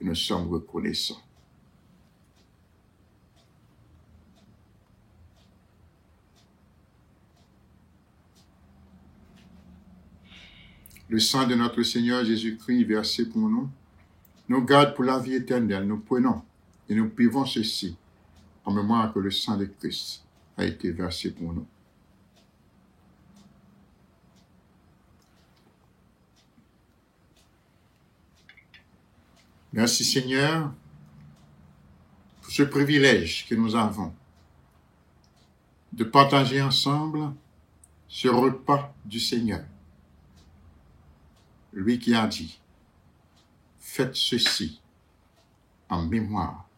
Et nous sommes reconnaissants. Le sang de notre Seigneur Jésus-Christ versé pour nous, nous garde pour la vie éternelle. Nous prenons et nous buvons ceci en mémoire que le sang de Christ a été versé pour nous. Merci Seigneur pour ce privilège que nous avons de partager ensemble ce repas du Seigneur. Lui qui a dit, faites ceci en mémoire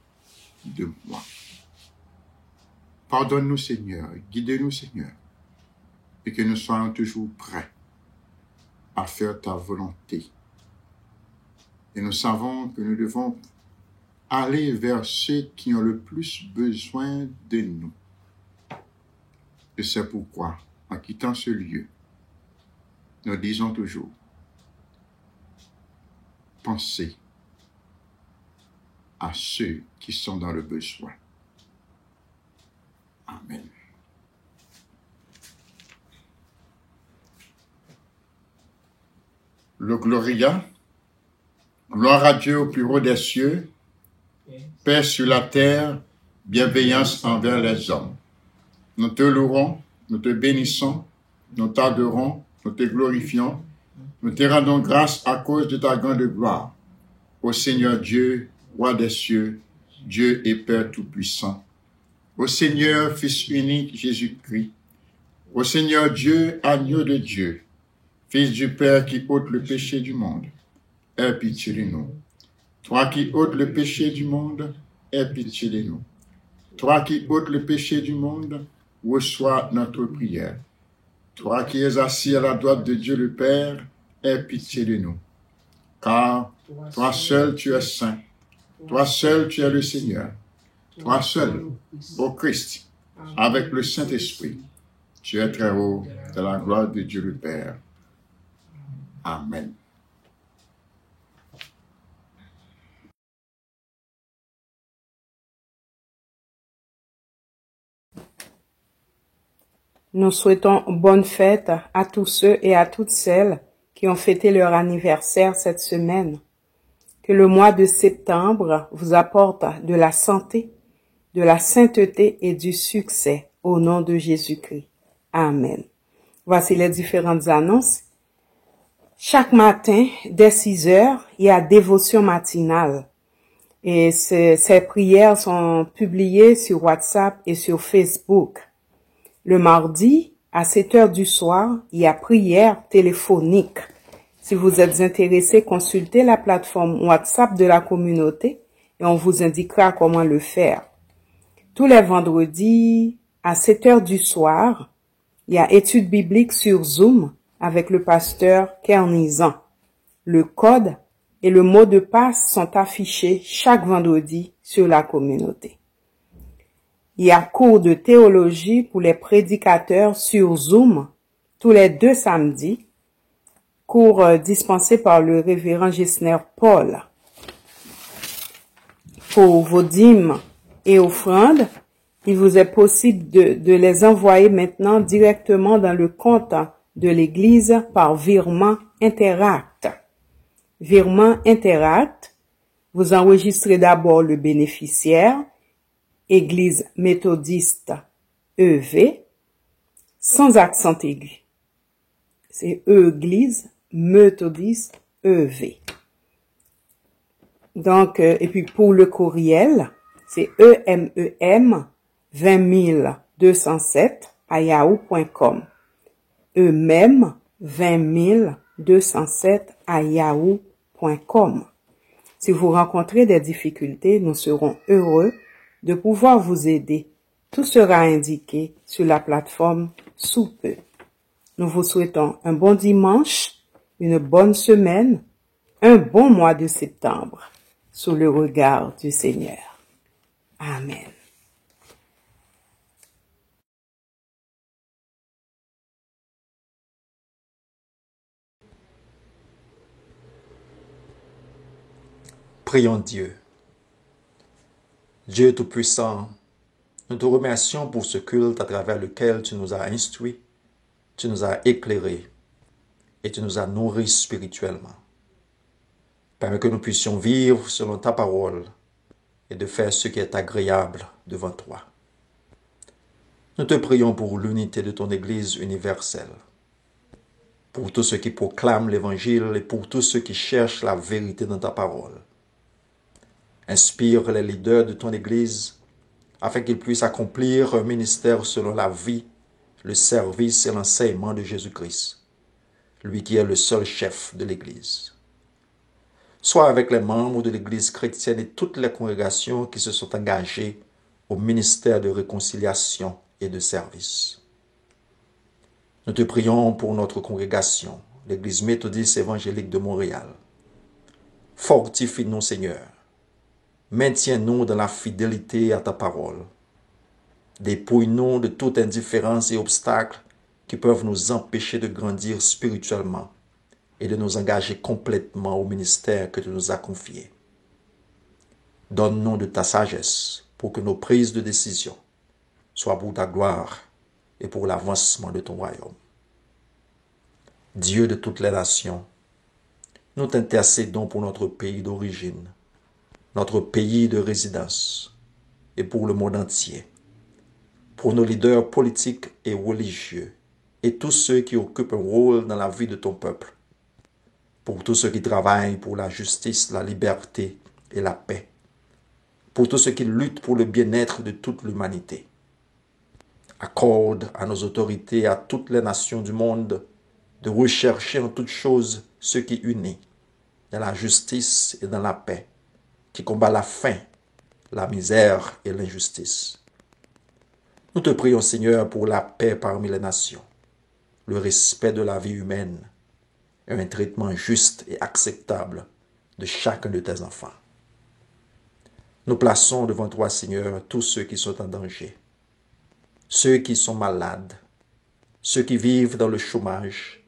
de moi. Pardonne-nous Seigneur, guide-nous Seigneur, et que nous soyons toujours prêts à faire ta volonté. Et nous savons que nous devons aller vers ceux qui ont le plus besoin de nous. Et c'est pourquoi, en quittant ce lieu, nous disons toujours, pensez à ceux qui sont dans le besoin. Amen. Le Gloria, gloire à Dieu au plus haut des cieux, paix sur la terre, bienveillance envers les hommes. Nous te louerons, nous te bénissons, nous t'adorons, nous te glorifions, nous te rendons grâce à cause de ta grande gloire. Ô Seigneur Dieu, Roi des cieux, Dieu et Père Tout-Puissant. Ô Seigneur, Fils unique Jésus-Christ. Ô Seigneur Dieu, Agneau de Dieu, Fils du Père qui ôte le péché du monde, aie pitié de nous. Toi qui ôtes le péché du monde, aie pitié de nous. Toi qui ôtes le péché du monde, reçois notre prière. Toi qui es assis à la droite de Dieu le Père, aie pitié de nous. Car toi seul tu es saint, toi seul tu es le Seigneur, toi seul, ô Christ, avec le Saint-Esprit. Tu es très haut de la gloire de Dieu le Père. Amen. Nous souhaitons bonne fête à tous ceux et à toutes celles qui ont fêté leur anniversaire cette semaine. Que le mois de septembre vous apporte de la santé, de la sainteté et du succès au nom de Jésus-Christ. Amen. Voici les différentes annonces. Chaque matin, dès 6 heures, il y a dévotion matinale. Et ces prières sont publiées sur WhatsApp et sur Facebook. Le mardi, à 7 heures du soir, il y a prière téléphonique. Si vous êtes intéressé, consultez la plateforme WhatsApp de la communauté et on vous indiquera comment le faire. Tous les vendredis, à 7 heures du soir, il y a études bibliques sur Zoom avec le pasteur Kernizan. Le code et le mot de passe sont affichés chaque vendredi sur la communauté. Il y a cours de théologie pour les prédicateurs sur Zoom tous les 2 samedis, cours dispensés par le révérend Gessner Paul. Pour vos dîmes et offrandes, il vous est possible de les envoyer maintenant directement dans le compte de l'Église par virement Interact. Virement Interact, vous enregistrez d'abord le bénéficiaire, Église méthodiste EV, sans accent aigu. C'est Église méthodiste EV. Donc, et puis pour le courriel, c'est EMEM 20207 EMEM 20207 Si vous rencontrez des difficultés, nous serons heureux de pouvoir vous aider. Tout sera indiqué sur la plateforme sous peu. Nous vous souhaitons un bon dimanche, une bonne semaine, un bon mois de septembre, sous le regard du Seigneur. Amen. Prions Dieu. Dieu Tout-Puissant, nous te remercions pour ce culte à travers lequel tu nous as instruits, tu nous as éclairés et tu nous as nourris spirituellement. Permets que nous puissions vivre selon ta parole et de faire ce qui est agréable devant toi. Nous te prions pour l'unité de ton Église universelle, pour tous ceux qui proclament l'Évangile et pour tous ceux qui cherchent la vérité dans ta parole. Inspire les leaders de ton Église afin qu'ils puissent accomplir un ministère selon la vie, le service et l'enseignement de Jésus-Christ, lui qui est le seul chef de l'Église. Sois avec les membres de l'Église chrétienne et toutes les congrégations qui se sont engagées au ministère de réconciliation et de service. Nous te prions pour notre congrégation, l'Église méthodiste évangélique de Montréal. Fortifie-nous, Seigneur. Maintiens-nous dans la fidélité à ta parole. Dépouille-nous de toute indifférence et obstacle qui peuvent nous empêcher de grandir spirituellement et de nous engager complètement au ministère que tu nous as confié. Donne-nous de ta sagesse pour que nos prises de décision soient pour ta gloire et pour l'avancement de ton royaume. Dieu de toutes les nations, nous t'intercédons pour notre pays d'origine, notre pays de résidence et pour le monde entier, pour nos leaders politiques et religieux et tous ceux qui occupent un rôle dans la vie de ton peuple, pour tous ceux qui travaillent pour la justice, la liberté et la paix, pour tous ceux qui luttent pour le bien-être de toute l'humanité. Accorde à nos autorités et à toutes les nations du monde de rechercher en toutes choses ce qui unit, dans la justice et dans la paix, qui combat la faim, la misère et l'injustice. Nous te prions, Seigneur, pour la paix parmi les nations, le respect de la vie humaine et un traitement juste et acceptable de chacun de tes enfants. Nous plaçons devant toi, Seigneur, tous ceux qui sont en danger. ceux qui sont malades, ceux qui vivent dans le chômage,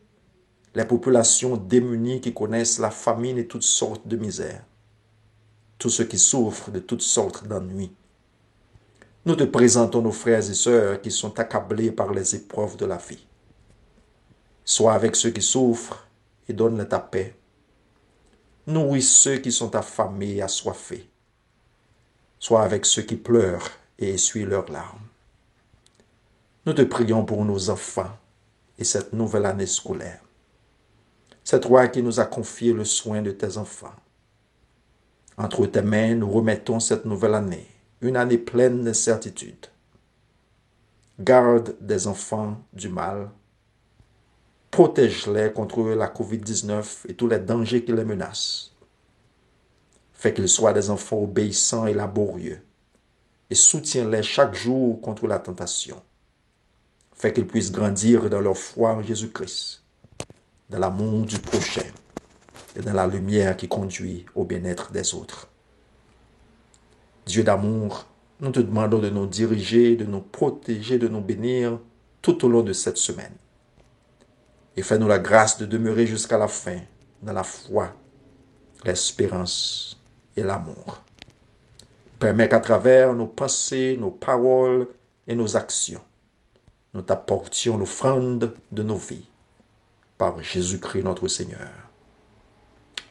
les populations démunies qui connaissent la famine et toutes sortes de misères, tous ceux qui souffrent de toutes sortes d'ennuis. Nous te présentons nos frères et sœurs qui sont accablés par les épreuves de la vie. Sois avec ceux qui souffrent et donne-leur ta paix. Nourris ceux qui sont affamés et assoiffés. Sois avec ceux qui pleurent et essuient leurs larmes. Nous te prions pour nos enfants et cette nouvelle année scolaire. C'est toi qui nous as confié le soin de tes enfants. Entre tes mains, nous remettons cette nouvelle année, une année pleine de certitudes. Garde des enfants du mal. Protège-les contre la COVID-19 et tous les dangers qui les menacent. Fais qu'ils soient des enfants obéissants et laborieux et soutiens-les chaque jour contre la tentation. Fais qu'ils puissent grandir dans leur foi en Jésus-Christ, dans l'amour du prochain et dans la lumière qui conduit au bien-être des autres. Dieu d'amour, nous te demandons de nous diriger, de nous protéger, de nous bénir tout au long de cette semaine. Et fais-nous la grâce de demeurer jusqu'à la fin dans la foi, l'espérance et l'amour. Permets qu'à travers nos pensées, nos paroles et nos actions, nous t'apportions l'offrande de nos vies. Par Jésus-Christ notre Seigneur.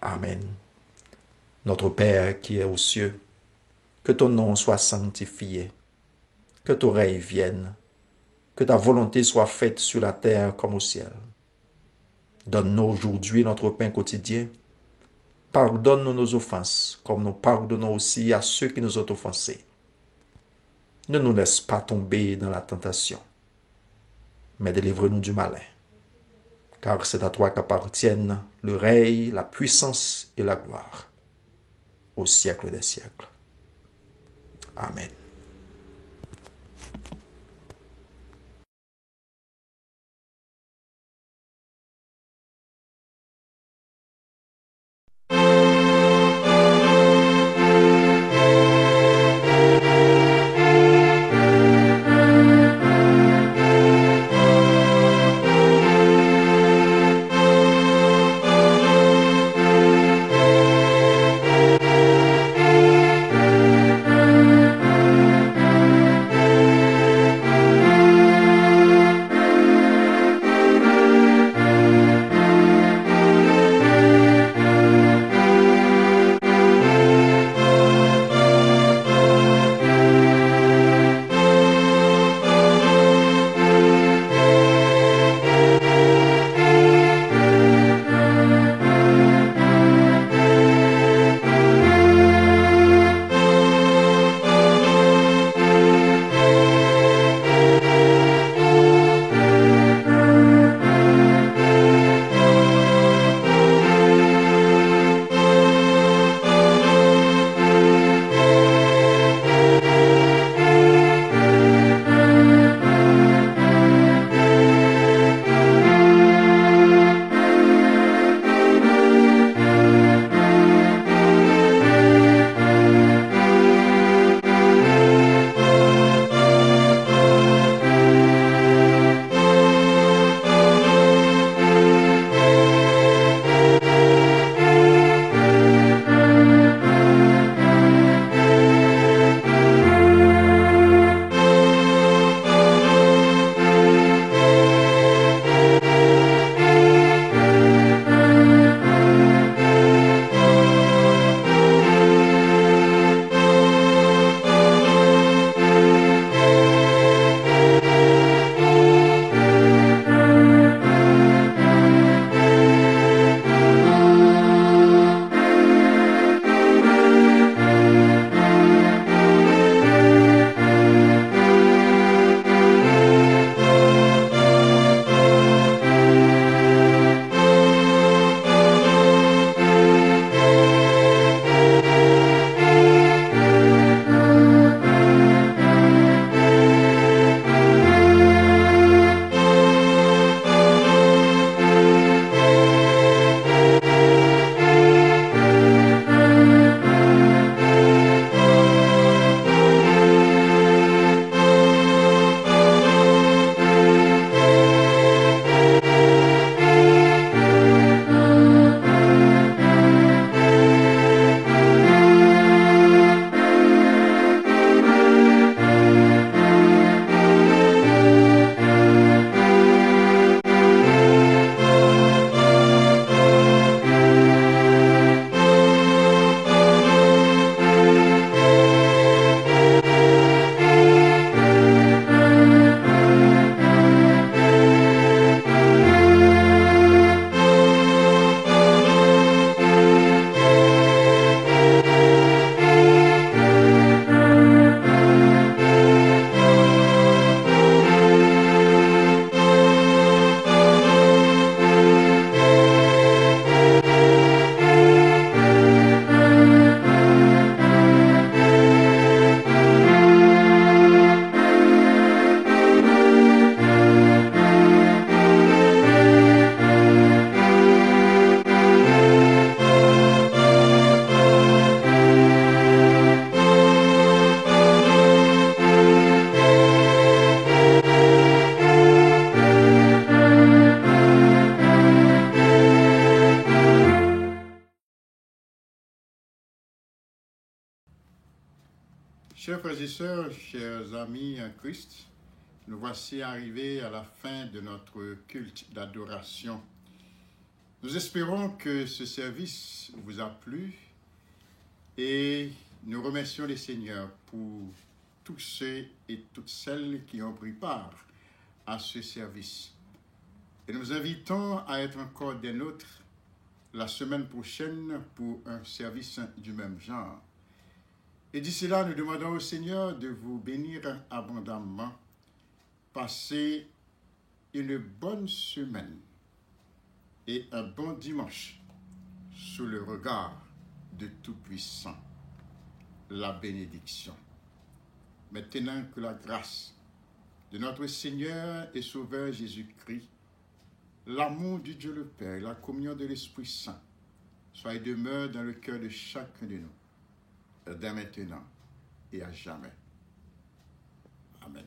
Amen. Notre Père qui est aux cieux, que ton nom soit sanctifié, que ton règne vienne, que ta volonté soit faite sur la terre comme au ciel. Donne-nous aujourd'hui notre pain quotidien. Pardonne-nous nos offenses, comme nous pardonnons aussi à ceux qui nous ont offensés. Ne nous laisse pas tomber dans la tentation, mais délivre-nous du malin. Car c'est à toi qu'appartiennent le règne, la puissance et la gloire, au siècle des siècles. Amen. Chers frères et sœurs, chers amis en Christ, nous voici arrivés à la fin de notre culte d'adoration. Nous espérons que ce service vous a plu et nous remercions les Seigneurs pour tous ceux et toutes celles qui ont pris part à ce service. Et nous invitons à être encore des nôtres la semaine prochaine pour un service du même genre. Et d'ici là, nous demandons au Seigneur de vous bénir abondamment. Passez une bonne semaine et un bon dimanche sous le regard de Tout-Puissant. La bénédiction. Maintenant que la grâce de notre Seigneur et Sauveur Jésus-Christ, l'amour du Dieu le Père, la communion de l'Esprit Saint, soit et demeure dans le cœur de chacun de nous, dès maintenant et à jamais. Amen.